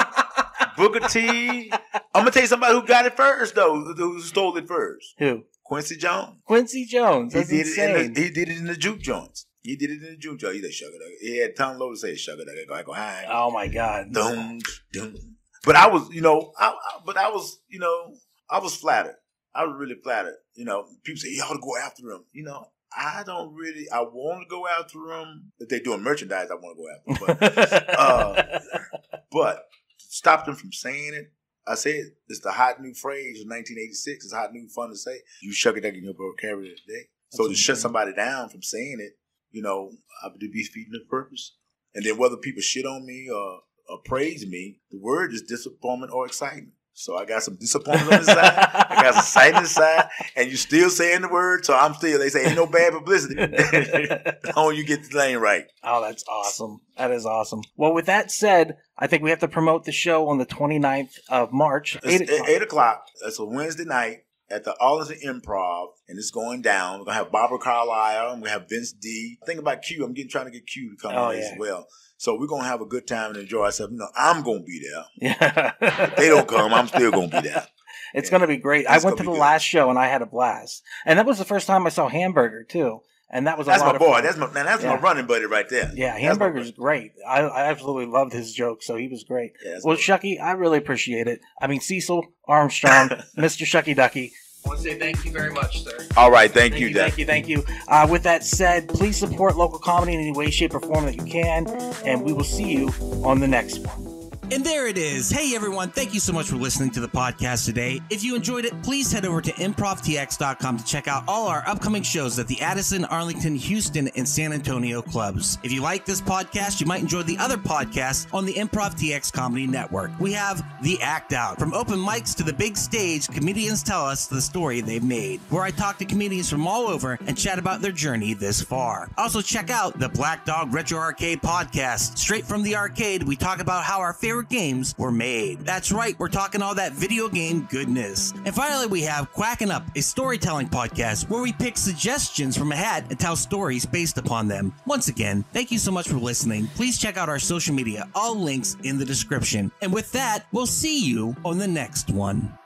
Booker T. I'm going to tell you somebody who got it first, though, who stole it first. Who? Quincy Jones. Quincy Jones. That's insane. He did it in the juke joints. He did it in the juke joint. He said, Shucky Duckey. He had Tom Lowe to say, Shucky Duckey, go high. Oh, my God. Dum, dum. But I was, I was flattered. I was really flattered. You know, people say, you ought to go after him. You know, I want to go after them. If they're doing merchandise, I want to go after them. But stop them from saying it. I said, it's the hot new phrase of 1986. It's hot new fun to say. You Shucky Duckey in your vocabulary today. So to shut somebody down from saying it, you know, I would be feeding the purpose. And then whether people shit on me or praise me, the word is disappointment or excitement. So I got some disappointment on the side. I got some excitement on the side. And you still saying the word. So I'm still, they say, ain't no bad publicity. As long as you get the name right. Oh, that's awesome. That is awesome. Well, with that said, I think we have to promote the show on the 29th of March. It's 8 o'clock. That's a Wednesday night at the Arlington Improv. And it's going down. We're going to have Barbara Carlisle. And we have Vince D. Think about Q. I'm trying to get Q to come in as well. So we're going to have a good time and enjoy ourselves. You know, I'm going to be there. Yeah. If they don't come, I'm still going to be there. It's going to be great. I went to the last show and I had a blast. And that was the first time I saw Hamburger too. And that was a lot of fun. That's my running buddy right there. Yeah, Hamburger's great. I absolutely loved his jokes, so he was great. Yeah, well, Shucky, I really appreciate it. I mean, Cecil Armstrong, Mr. Shucky Duckey. I want to say thank you very much, sir. All right, thank you. Thank you. With that said, please support local comedy in any way, shape, or form that you can, and we will see you on the next one. And there it is. Hey, everyone. Thank you so much for listening to the podcast today. If you enjoyed it, please head over to ImprovTx.com to check out all our upcoming shows at the Addison, Arlington, Houston, and San Antonio clubs. If you like this podcast, you might enjoy the other podcasts on the Improv Tx Comedy Network. We have The Act Out. From open mics to the big stage, comedians tell us the story they've made, where I talk to comedians from all over and chat about their journey this far. Also, check out the Black Dog Retro Arcade podcast. Straight from the arcade, we talk about how our favorite games were made. That's right, we're talking all that video game goodness. And finally, we have Quacking Up, a storytelling podcast where we pick suggestions from a hat and tell stories based upon them. Once again, thank you so much for listening. Please check out our social media, all links in the description. And with that, we'll see you on the next one.